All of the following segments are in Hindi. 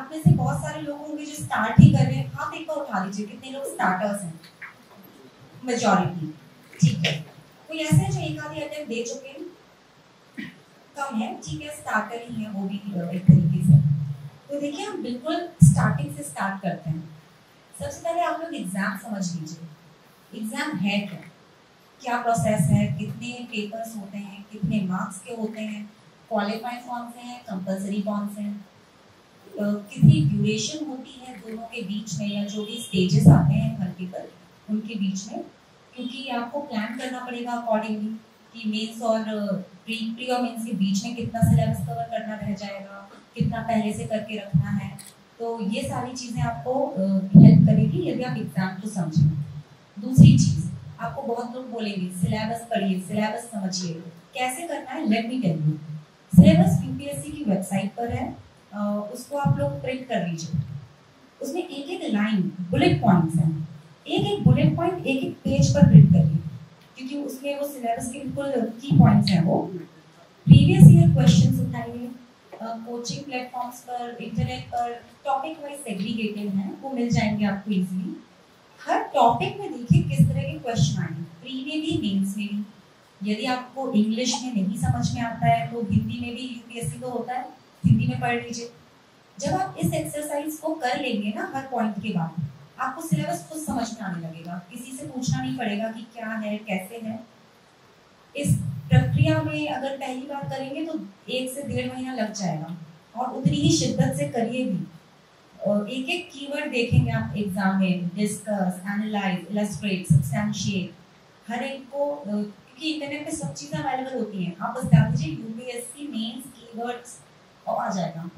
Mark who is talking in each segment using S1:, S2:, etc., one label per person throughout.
S1: आप में से बहुत सारे लोग होंगे जो स्टार्ट ही कर रहे हैं, हाथ एक बार उठा लीजिए, कितने लोग स्टार्टर्स हैं? मेजॉरिटी, ठीक है। कोई ऐसे हैं जो एक आधी अटेम्प्ट दे चुके हैं? कम है, ठीक है, स्टार्टर ही है वो भी एक तरीके से। तो देखिए हम बिल्कुल स्टार्टिंग से स्टार्ट करते हैं। सबसे पहले आप लोग एग्जाम समझ लीजिए। एग्जाम है क्या, क्या प्रोसेस है, कितने पेपर्स होते हैं, कितने मार्क्स के होते हैं, क्वालिफाइंग कौन से हैं, कंपलसरी कौन से हैं, कितनी ड्यूरेशन होती है दोनों के बीच में, या जो भी स्टेजेस आते हैं मल्टीपल उनके बीच में, क्योंकि आपको प्लान करना पड़ेगा अकॉर्डिंगली कि मेंस और प्री और मेंस के बीच में कितना सिलेबस कवर करना रह जाएगा, कितना पहले से करके रखना है। तो ये सारी चीज़ें आपको हेल्प करेगी यदि आप एग्जाम को समझें। दूसरी चीज़, आपको बहुत लोग बोलेंगे सिलेबस पढ़िए, सिलेबस समझिए, कैसे करना है let me tell you. Syllabus UPSC की वेबसाइट पर है, उसको आप लोग प्रिंट कर लीजिए। उसमें एक एक लाइन बुलेट पॉइंट्स हैं, एक एक बुलेट पॉइंट एक एक पेज पर प्रिंट करिए, क्योंकि उसमें वो सिलेबस के बिल्कुल की पॉइंट्स हैं। वो प्रीवियस ईयर क्वेश्चंस उठाइए, कोचिंग प्लेटफॉर्म्स पर, इंटरनेट पर टॉपिक वाइज सेग्रीगेटेड हैं, वो मिल जाएंगे आपको इजीली। हर टॉपिक में देखिए किस तरह के क्वेश्चन आए, प्री में भी मेंस में भी। यदि आपको इंग्लिश में नहीं समझ में आता है तो हिंदी में भी यूपीएससी को होता है, हिंदी में पढ़ लीजिए। जब आप इस एक्सरसाइज को कर लेंगे ना हर पॉइंट के बाद, आपको सिलेबस खुद समझ में आने लगेगा, किसी से पूछना नहीं पड़ेगा कि क्या है कैसे है। इस प्रक्रिया में अगर पहली बार करेंगे तो 1 से 1.5 महीना लग जाएगा, और उतनी ही शिद्दत से करिए भी। एक एक कीवर्ड देखेंगे आप एग्जाम में, डिस्कस, एनालाइज, इलस्ट्रेट, सब्सटेंशिएट, हर एक को, क्योंकि इंटरनेट पे सब चीज़ें अवेलेबल होती हैं। आप बस डाल दीजिए यूपीएससी मेंस कीवर्ड्स और आ जाएगा।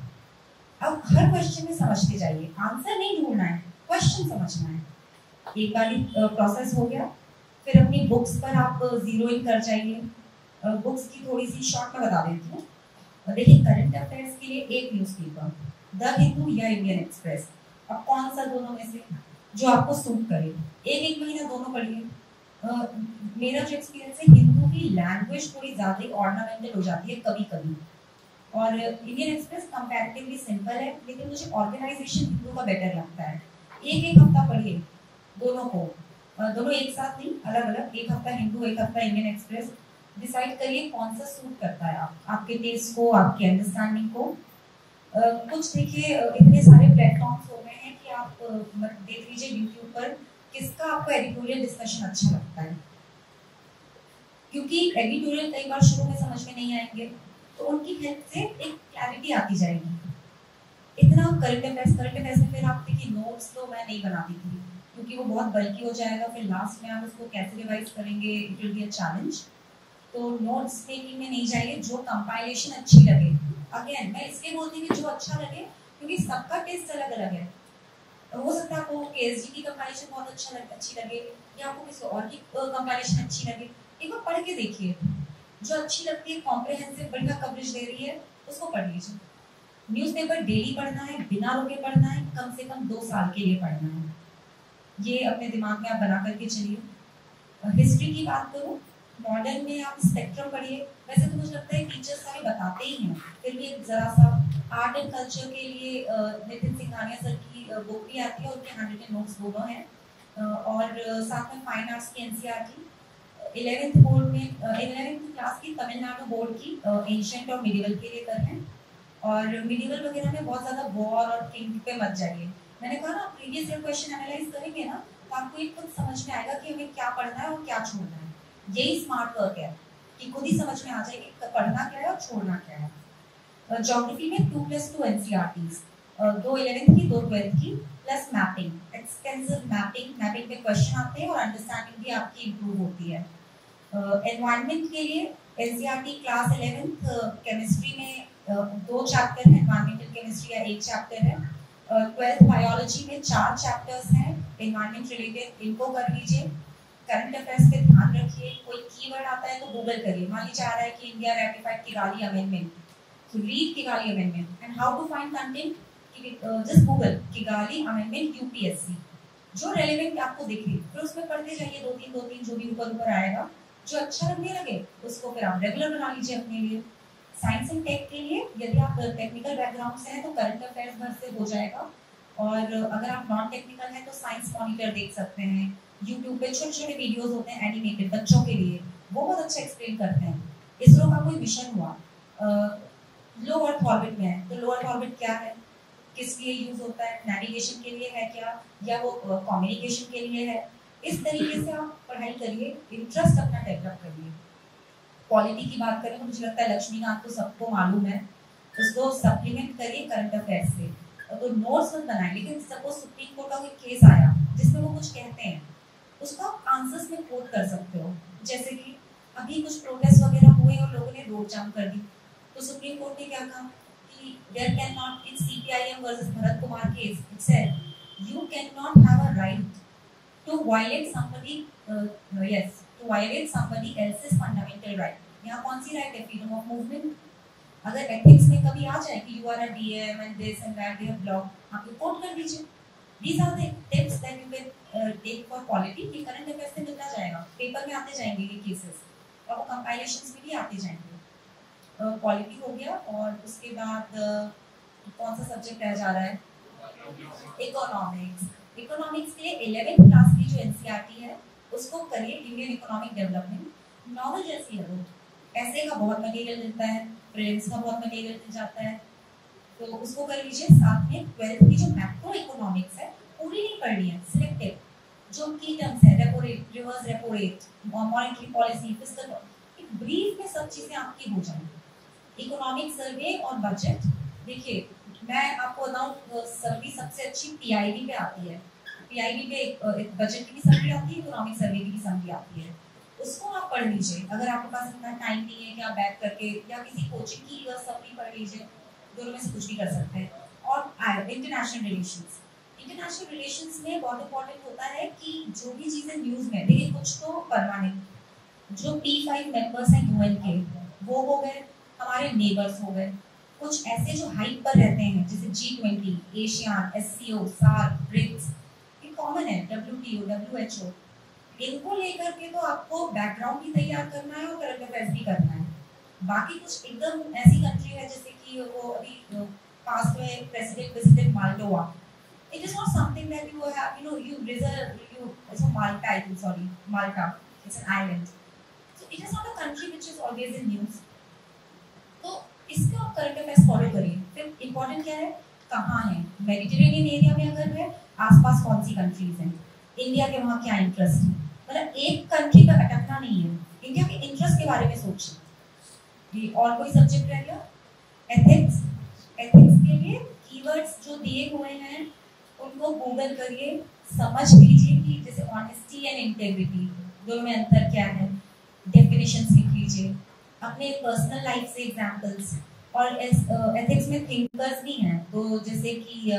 S1: अब हर क्वेश्चन में समझते जाइए, आंसर नहीं ढूंढना है, क्वेश्चन समझना है। एक बार प्रोसेस हो गया, फिर अपनी बुक्स पर आप जीरो इन कर जाइए। बुक्स की थोड़ी सी शॉर्ट में बता देती हूँ। देखिए करंट अफेयर्स के लिए एक न्यूज़पेपर, द हिंदू या इंडियन एक्सप्रेस। अब कौन सा दोनों में से जो आपको सूट करे, एक एक महीना दोनों पढ़िए। मेरा जो एक्सपीरियंस है, हिंदू की लैंग्वेज थोड़ी ज़्यादा ऑर्नामेंटल हो जाती है कभी कभी, और इंडियन एक्सप्रेस कंपैरेटिवली सिंपल है, लेकिन मुझे ऑर्गेनाइजेशन हिंदू का बेटर लगता है। एक एक हफ्ता पढ़िए दोनों को, दोनों एक साथ नहीं, अलग अलग, एक हफ्ता हिंदू एक हफ्ता इंडियन एक्सप्रेस। डिसाइड करिए कौन सा सूट करता है आपके टेस्ट को, आपके अंडरस्टैंडिंग को। कुछ देखिए इतने सारे प्लेटफॉर्म्स हो गए हैं कि आप देख लीजिए यूट्यूब पर किसका आपको एडिटोरियल डिस्कशन अच्छा लगता है, क्योंकि एडिटोरियल कई बार शुरू में समझ में नहीं आएंगे, तो उनकी हेल्प से एक क्लैरिटी आती जाएगी। इतना करंट अफेयर्स में फिर आप देखिए नोट्स तो मैं नहीं बनाती थी, क्योंकि वो बहुत बल्कि हो जाएगा, फिर लास्ट में आप उसको कैसे रिवाइज करेंगे, it will be a challenge. तो नोट्स मेकिंग में नहीं जाइए, जो कंपाइलेशन अच्छी लगे। अगेन मैं इसलिए बोलती हूँ कि जो अच्छा लगे, क्योंकि सबका टेस्ट अलग अलग है। हो सकता है आपको केएसजी की कंपाइलेशन बहुत अच्छी लगे, या आपको किसी और की कंपाइलेशन अच्छी लगे। एक बार पढ़ के देखिए, जो अच्छी लगती है, कॉम्प्रिहेंसिव बढ़िया कवरेज दे रही है, उसको पढ़ लीजिए। न्यूज़पेपर डेली पढ़ना है, बिना रुके पढ़ना है, कम से कम 2 साल के लिए पढ़ना है। ये अपने दिमाग में आप बना करके चलिए। हिस्ट्री की बात करूँ, मॉडर्न में आप स्पेक्ट्रम पढ़िए। वैसे तो मुझे लगता है टीचर्स सारे बताते ही हैं, फिर भी ज़रा सा आर्ट एंड कल्चर के लिए नितिन सिंघानिया सर की बुक भी आती है, उनके हैंडरिटन नोट्स दोनों हैं, और साथ में फाइन आर्ट्स की एनसीईआरटी। 11th बोर्ड में 11th क्लास की तमिलनाडु बोर्ड की एंशिएंट और मिडिवल के लिए कर हैं। और मिडिवल वगैरह में बहुत ज़्यादा वॉर और किंग पे मत जाइए। मैंने कहा ना, प्रीवियस ईयर क्वेश्चन एनालाइज करेंगे ना, तो आपको एक खुद समझ में आएगा कि हमें क्या पढ़ना है और क्या छोड़ना है। यही स्मार्ट वर्क है कि खुद ही समझ में आ जाए कि पढ़ना क्या है और छोड़ना क्या है। ज्योग्राफी में 2+2 एनसीईआरटीज, 2 11th की 2 12th की, प्लस मैपिंग, एक्सटेंसिव मैपिंग पे क्वेश्चन आते हैं और अंडरस्टैंडिंग भी आपकी इम्प्रूव होती है। एनवायरनमेंट के लिए एनसीईआरटी क्लास 11th केमिस्ट्री में 2 चैप्टर है, एनवायरमेंटल केमिस्ट्री या 1 चैप्टर है। 12th बायोलॉजी में 4 चैप्टर्स हैं एनवायरमेंट रिलेटेड, इनको कर लीजिए। करंट अफेयर्स पे ध्यान रखिए, कोई कीवर्ड आता है तो गूगल करिए। मान लीजिए आ रहा है कि इंडिया रैटिफाइड किगाली अमेंडमेंट, तो read Kigali amendment and how to find content, just Google Kigali amendment UPSC, जो रेलेवेंट आपको दिखे, फिर उसमें पढ़ते जाइए 2-3 जो भी ऊपर आएगा। जो अच्छा लगने लगे उसको फिर आप रेगुलर बना लीजिए अपने लिए। साइंस एंड टेक के लिए यदि आप टेक्निकल बैकग्राउंड से हैं तो करंट अफेयर्स भर से हो जाएगा, और अगर आप नॉन टेक्निकल हैं तो साइंस मॉनिटर देख सकते हैं। यूट्यूब पे छोटे छोटे वीडियोस होते हैं एनिमेटेड बच्चों के लिए, वो बहुत अच्छा एक्सप्लेन करते हैं। इसरो का कोई मिशन हुआ लो अर्थ ऑर्बिट में है, तो लो अर्थ ऑर्बिट क्या है, किस लिए यूज होता है, नेविगेशन के लिए है क्या, या वो कम्युनिकेशन के लिए है। इस तरीके से आप पढ़ाई करिए, इंटरेस्ट अपना डेवलप करिए। पॉलिटी की बात करें तो मुझे लगता है लक्ष्मीकांत को सबको मालूम है, उसको सप्लीमेंट करिए करंट अफेयर्स से, तो नोट्स मत बनाए। लेकिन सपोज सुप्रीम कोर्ट का कोई केस आया जिसमें वो कुछ कहते हैं, उसको आप आंसर्स में कोट कर सकते हो। जैसे कि अभी कुछ प्रोटेस्ट वगैरह हुए और लोगों ने रोड जाम कर दी, तो सुप्रीम कोर्ट ने क्या कहा कि there can not in CPIM versus Bharat Kumar case it said you can not have a right to violate somebody to violate somebody else's fundamental right. यहाँ कौन सी राइट है, फ्रीडम ऑफ मूवमेंट। अगर एथिक्स में कभी आ जाए कि you are a DM and this and that, they have block, आप रिपोर्ट कर दीजिए। These are the tips that you can take for polity. ये करंट अफेयर्स से मिलता जाएगा, पेपर में आते जाएंगे ये केसेस, और वो कंपाइलेशंस में भी आते जाएंगे। पॉलिटी हो गया, और उसके बाद कौन सा सब्जेक्ट रह जा रहा है, इकोनॉमिक्स। इकोनॉमिक्स के लिए 11th क्लास की जो एनसीईआरटी है उसको करिए, इंडियन इकोनॉमिक डेवलपमेंट। नॉवल जैसी है वो, ऐसे का बहुत मटेरियल मिलता है, प्रिलिम्स का बहुत मटेरियल मिल जाता है, तो उसको कर लीजिए। साथ में 12th की जो मैक्रो इकोनॉमिक्स है पूरी नहीं पढ़नी है, सिलेक्टिव जो की टर्म्स है, repo rate, reverse repo rate, monetary policy, fiscal, एक ब्रीफ में सब चीजें आपकी हो जाएंगी। इकोनॉमिक सर्वे और बजट, देखिए मैं आपको बताऊं, सर्वे सबसे अच्छी पीआईबी पे आती है। पीआईबी पे एक बजट की भी सर्वे आती है, इकोनॉमिक सर्वे की भी सर्वे आती है, उसको आप पढ़ लीजिए। अगर आपके पास इतना टाइम नहीं है कि आप बैठ करके, या किसी कोचिंग की सर्वे पढ़ लीजिए, दोनों में से कुछ भी कर सकते हैं। और इंटरनेशनल रिलेशंस, इंटरनेशनल रिलेशंस में बहुत इंपॉर्टेंट होता है कि जो भी चीजें न्यूज में, देखिए कुछ तो परमानेंट, जो P5 मेंबर्स हैं यूएन के वो हो गए, हमारे नेबर्स हो गए, कुछ ऐसे जो हाइट पर रहते हैं जैसे G20, ASEAN, SCO, SAARC, BRICS, ये कॉमन है, WTO, WHO, इनको लेकर के तो आपको बैकग्राउंड भी तैयार करना है और करंट अफेयर्स भी करना है। बाकी कुछ एकदम ऐसी कंट्री है जैसे कि वो अभी पास्ट में president visited Moldova, it is not something that you have, you reserve, it's a Malta, it's an island, so it is not a country which is always in news। तो इसके आप करंट अफेयर्स फॉलो करिए। फिर इम्पोर्टेंट क्या है, कहाँ है, मेडिटेरेनियन एरिया में अगर है, आसपास कौन सी कंट्रीज हैं, इंडिया के वहाँ क्या इंटरेस्ट है, मतलब एक कंट्री पर अटकना नहीं है, इंडिया के इंटरेस्ट के बारे में सोचिए। और कोई सब्जेक्ट रह गया, एथिक्स। एथिक्स के लिए कीवर्ड्स जो दिए हुए हैं उनको गूगल करिए, समझ लीजिए कि जैसे ऑनेस्टी एंड इंटेग्रिटी दोनों में अंतर क्या है, डेफिनेशंस लिख लीजिए, अपने पर्सनल लाइफ से एग्जांपल्स। और एथिक्स में थिंकर्स भी हैं, तो जैसे कि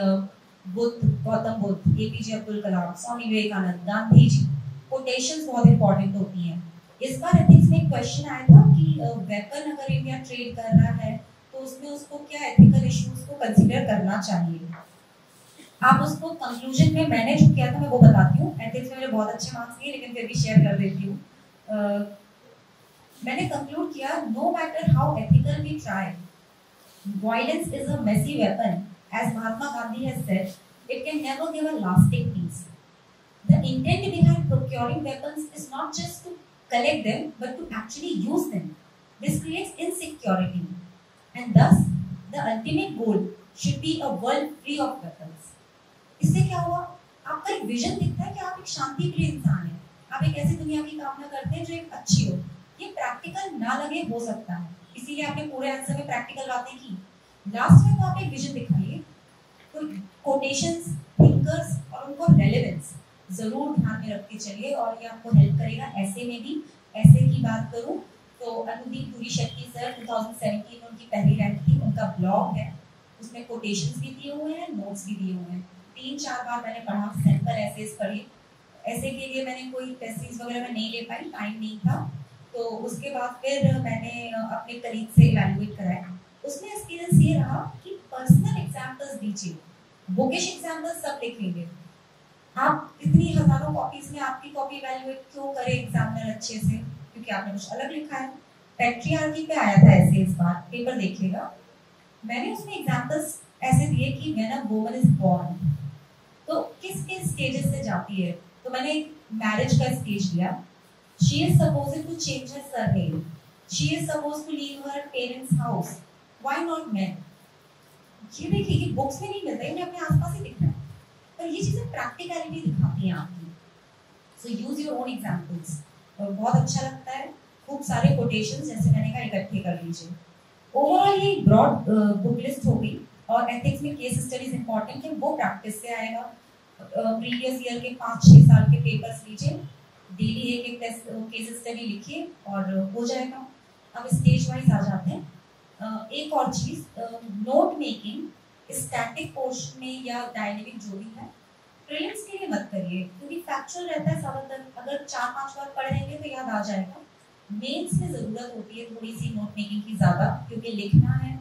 S1: बुद्ध, गौतम बुद्ध, एपीजे अब्दुल कलाम, स्वामी विवेकानंद, गांधी जी, कोटेशंस बहुत इंपॉर्टेंट होती हैं। इस बार एथिक्स में एक क्वेश्चन आया था कि वेपन अगर इंडिया ट्रेड कर रहा है तो उसमें उसको क्या एथिकल इश्यूज को कंसीडर करना चाहिए। आप उसको कंक्लूजन में मैंने जो किया था मैं वो बताती हूँ। एथिक्स में मेरे बहुत अच्छे मार्क्स नहीं, लेकिन फिर भी शेयर कर देती हूँ। मैंने कंक्लूड किया, no matter how ethical we try, violence is a messy weapon, as Mahatma Gandhi has said, it can never give a lasting peace. The intent behind procuring weapons is not just to collect them, but to actually use them. This creates insecurity, and thus the ultimate goal should be a world free of weapons. इससे क्या हुआ, आपका एक विजन दिखता है कि आप एक शांति प्रिय इंसान हैं, आप एक ऐसी दुनिया की कामना करते हैं जो एक अच्छी हो। ये प्रैक्टिकल ना लगे हो सकता है, इसीलिए आपने पूरे आंसर में प्रैक्टिकल बातें की। लास्ट में तो आप एक विजन दिखाइए, तो कोटेशंस, थिंकर्स और उनको रेलेवेंस जरूर ध्यान में रख के चलिए, और ये आपको हेल्प करेगा। ऐसे में भी, ऐसे की बात करूं तो अनुदीप पुरी शक्ति सर 2017 में उनकी पहली रैंक थी, उनका ब्लॉग है, उसमें कोटेशंस भी दिए हुए हैं, नोट्स भी दिए हुए हैं। 3-4 बार मैंने पढ़ा, सैंपल एसेस पढ़े। ऐसे के लिए मैंने कोई टेस्ट सीरीज वगैरह में नहीं ले पाई, टाइम नहीं था, तो उसके बाद फिर मैंने अपने कलीग से इवैल्यूएट कराया। उसमें एक्सपीरियंस ये रहा कि पर्सनल एग्जाम्पल्स दीजिए, बुकिश एग्जाम्पल्स सब लिख लेंगे। आप इतनी हजारों कॉपीज में आपकी कॉपी इवैल्यूएट क्यों करें एग्जामिनर अच्छे से, क्योंकि आपने कुछ अलग लिखा है। पैट्रियार्की पे आया था ऐसे, इस बार पेपर देखिएगा, मैंने उसमें एग्जांपल्स ऐसे दिए कि when a woman is born तो किस किस स्टेजेस से जाती है। तो मैंने मैरिज का स्टेज दिया, she is supposed to change her surname, she is supposed to leave her parents house, why not man. ये देखिए कि बुक्स में नहीं मिलता है, इन्हें अपने आसपास ही दिखना है, पर ये चीजें प्रैक्टिकलिटी दिखाती हैं आपकी। सो यूज योर ओन एग्जांपल्स। और बहुत अच्छा लगता है, खूब सारे कोटेशंस जैसे मैंने कहा इकट्ठे कर लीजिए। ओवरऑल ये ब्रॉड बुक लिस्ट होगी और एथिक्स में केस स्टडीज इंपॉर्टेंट है, वो प्रैक्टिस से आएगा। प्रीवियस ईयर के 5-6 साल के पेपर्स लीजिए, डेली एक एक केस स्टडी लिखिए और हो जाएगा। अब स्टेज वाइज आ जाते हैं। एक और चीज, नोट मेकिंग स्टैटिक पोर्शन में या डायनेमिक जो भी है प्रीलिम्स के लिए मत करिए, क्योंकि फैक्चुअल रहता है ज्यादातर, अगर 4-5 बार पढ़ेंगे तो याद आ जाएगा। मेंस में जरूरत होती है थोड़ी सी नोट मेकिंग की ज्यादा, क्योंकि लिखना है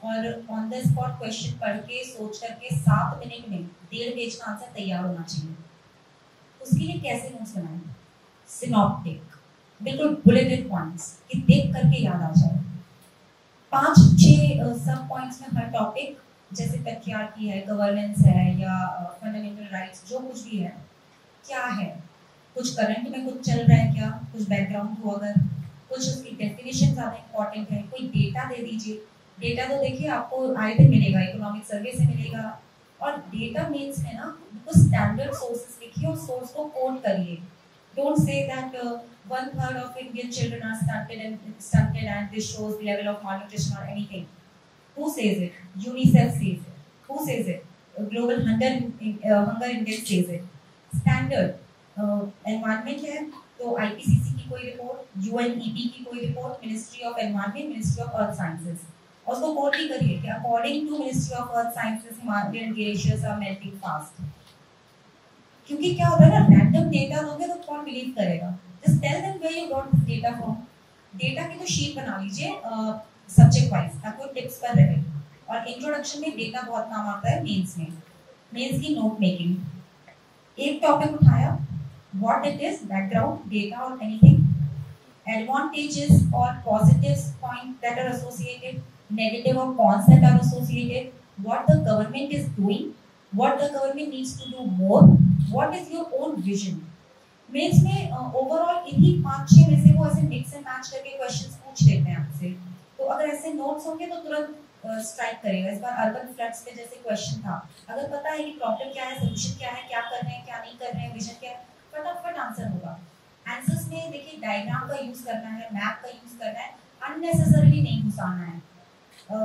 S1: और ऑन द स्पॉट क्वेश्चन पढ़ के सोच करके 7 मिनट में 1.5 पेज का आंसर तैयार होना चाहिए। उसके लिए कैसे नोट्स बनाएं? सिनॉप्टिक, बिल्कुल बुलेटेड पॉइंट्स कि देख करके याद आ जाए। 5-6 सब पॉइंट्स में हर टॉपिक, जैसे पैट्रियार्की है, गवर्नेंस है या फंडामेंटल राइट्स, जो कुछ भी है क्या है, कुछ करंट में कुछ चल रहा है क्या, कुछ बैकग्राउंड हो, अगर कुछ उसकी डेफिनेशन ज़्यादा इंपॉर्टेंट है, कोई डेटा दे दीजिए। डेटा तो देखिए आपको आए दिन मिलेगा, इकोनॉमिक सर्वे से मिलेगा। और डेटा मीन्स है ना, कुछ स्टैंडर्ड सोर्सेस लिखिए और सोर्स को कोट करिए। Don't say that 1/3 of Indian children are stunted and this shows the level of malnutrition or anything. Who says it? UNICEF says it. Who says it? Global Hunger Index says it. Standard environment है तो IPCC की कोई रिपोर्ट, UNEP की कोई report, ministry of environment, ministry of earth sciences, और उसको कोट भी करिए कि according to ministry of earth sciences Himalayan glaciers are melting fast. क्योंकि क्या होता है ना, रैंडम डेटा दोगे तो कौन बिलीव करेगा? Just tell them where you got this data from. Data की तो शीट बना लीजिए सब्जेक्ट वाइज, ताकि टिप्स पर रहे। और इंट्रोडक्शन में डेटा बहुत काम आता है मेंस में। मेंस की नोट मेकिंग, एक टॉपिक उठाया, what it is, background, data और anything, advantages or positives point that are associated, negative or cons that are associated, what the government is doing, what the government needs to do more, what is your own vision। Mains में ओवरऑल इन्हीं 5-6 में से वो ऐसे मिक्स एंड मैच करके क्वेश्चंस पूछ लेते हैं आपसे। तो अगर ऐसे नोट्स होंगे तो तुरंत स्ट्राइक करेगा। इस बार अर्बन फ्लड्स पे जैसे क्वेश्चन था, अगर पता है कि प्रॉब्लम क्या है, सोल्यूशन क्या है, क्या कर रहे हैं क्या नहीं कर रहे हैं, विजन क्या है, फटाफट आंसर होगा। आंसर्स में देखिए डायग्राम का यूज करना है, मैप का यूज करना है, अननेसेसरीली नहीं घुसाना है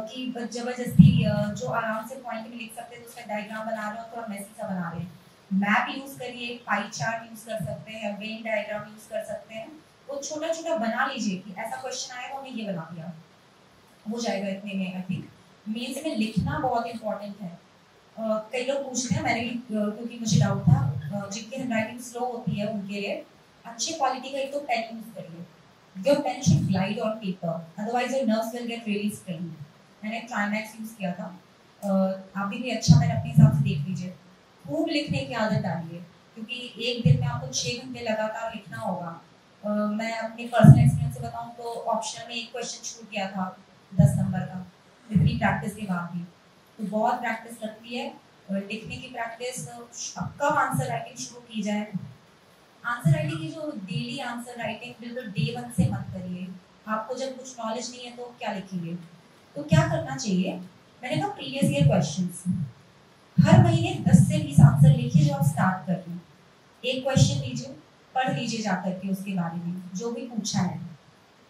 S1: कि जबरदस्ती जो आराम से पॉइंट में लिख सकते हैं तो उसका डायग्राम बना रहे हो, थोड़ा मैसी सा बना रहे हैं। मैप यूज करिए, पाई चार्ट यूज कर सकते हैं, वेन डायग्राम यूज कर सकते हैं। वो छोटा छोटा बना लीजिए कि ऐसा क्वेश्चन आएगा हमने ये बना दिया, हो जाएगा इतने में। आई थिंक मेंस में लिखना बहुत इंपॉर्टेंट है। कई लोग पूछते हैं, मैंने भी क्योंकि मुझे डाउट था, जिनकी हैंडराइटिंग स्लो होती है उनके लिए अच्छी क्वालिटी का एक तो पेन यूज करिए। Your pen should glide on paper, otherwise your nerves will get really strained. मैंने ट्राइमैक्स यूज किया था, आप भी अच्छा पेन अपने हिसाब से देख लीजिए। खूब लिखने की आदत डालिए, क्योंकि एक दिन में आपको 6 घंटे लगातार लिखना होगा। मैं अपने पर्सनल एक्सपीरियंस से बताऊं तो ऑप्शनल में एक क्वेश्चन छूट गया था 10 नंबर का, इतनी प्रैक्टिस के बाद भी। तो बहुत प्रैक्टिस लगती है लिखने की प्रैक्टिस। अब कब आंसर राइटिंग शुरू की जाए? आंसर राइटिंग की जो डेली आंसर राइटिंग बिल्कुल डे 1 से मत करिए। आपको जब कुछ नॉलेज नहीं है तो क्या लिखेंगे? तो क्या करना चाहिए, मैंने कहा प्रीवियस ईयर क्वेश्चंस हर महीने 10 से 20 आंसर लिखिए जो आप स्टार्ट कर रहे हैं। एक क्वेश्चन लीजिए, पढ़ लीजिए जाकर के उसके बारे में जो भी पूछा है,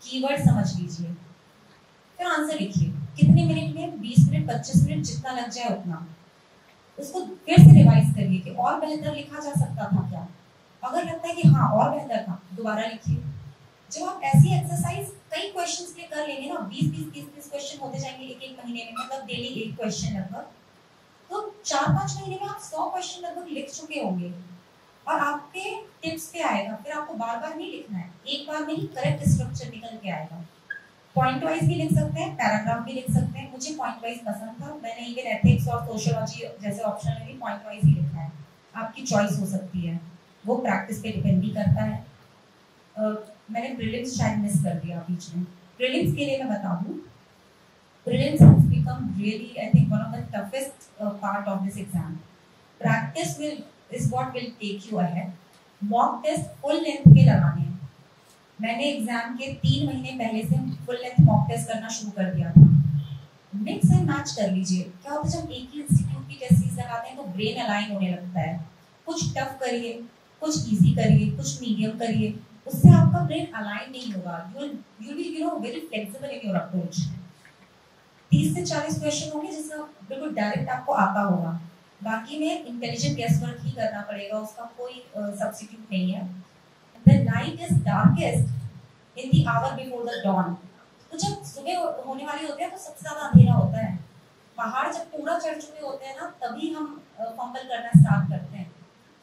S1: कीवर्ड समझ लीजिए, फिर आंसर लिखिए। कितने मिनट में? 20 मिनट, 25 मिनट, जितना लग जाए उतना। उसको फिर से रिवाइज करिए कि और बेहतर लिखा जा सकता था क्या। अगर लगता है कि हाँ और बेहतर था, दोबारा लिखिए। जब आप ऐसी एक्सरसाइज कई क्वेश्चंस के कर लेंगे ना, 20-30 क्वेश्चन होते जाएंगे एक महीने में, मतलब डेली एक क्वेश्चन लगभग, तो 4-5 महीने में आप 100 क्वेश्चन लगभग लिख चुके होंगे और आपके टिप्स पे आएगा। फिर आपको बार बार नहीं लिखना है, एक बार में ही करेक्ट स्ट्रक्चर निकल के आएगा। पॉइंट वाइज भी लिख सकते हैं, पैराग्राफ भी लिख सकते हैं। मुझे पॉइंट वाइज पसंद था, मैंने इवन एथिक्स और सोशियोलॉजी जैसे ऑप्शन में भी पॉइंट वाइज ही लिखा है। आपकी चॉइस हो सकती है, वो प्रैक्टिस पे डिपेंड भी करता है। मैंने प्रीलिम्स शायद मिस कर दिया बीच में, प्रीलिम्स के लिए मैं बता दूं, prelims has become really, I think, one of the toughest part of this exam. Practice is what will take you ahead. Mock test full length के लगाने हैं। मैंने एग्जाम के 3 महीने पहले से फुल लेंथ मॉक टेस्ट करना शुरू कर दिया था। मिक्स एंड मैच कर लीजिए। क्या होता है जब एक ही इंस्टीट्यूट की टेस्ट सीरीज लगाते हैं तो ब्रेन अलाइन होने लगता है। कुछ टफ करिए, कुछ इजी करिए, कुछ मीडियम करिए, उससे आपका ब्रेन अलाइन नहीं होगा। you'll be very flexible in your approach। 30 से 40 क्वेश्चन होंगे जिसका बिल्कुल डायरेक्ट आपको आता होगा, बाकी में इंटेलिजेंट गेस वर्क ही करना पड़ेगा, उसका कोई सब्स्टिट्यूट नहीं है। The night is darkest in the hour before the dawn। तो जब सुबह होने वाली होती है तो सबसे ज्यादा अंधेरा होता है। पहाड़ जब पूरा चढ़ चुके होते हैं ना, तभी हम फंबल करना स्टार्ट करते हैं।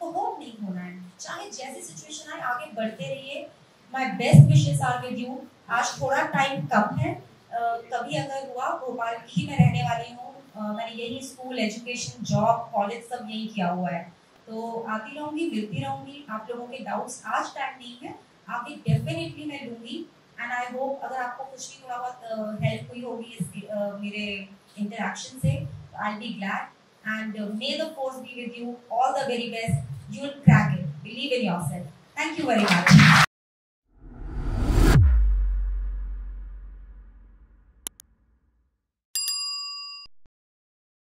S1: तो होप नहीं होना है, चाहे जैसी सिचुएशन आए आगे बढ़ते रहिए। My best wishes are with you. आज थोड़ा टाइम कम है, कभी अगर हुआ, भोपाल की ही मैं रहने वाली हूँ, मैंने यही स्कूल, एजुकेशन, जॉब, कॉलेज सब यही किया हुआ है, तो आती रहूंगी, मिलती रहूंगी। आप लोगों के डाउट्स आज टाइम नहीं है, आगे डेफिनेटली मैं लूंगी। एंड आई होप अगर आपको कुछ भी थोड़ा बहुत हेल्प हुई होगी इस मेरे इंटरेक्शन से, I be glad. And may the force be with you. All the very best. You will crack it. Believe in yourself. Thank you very much.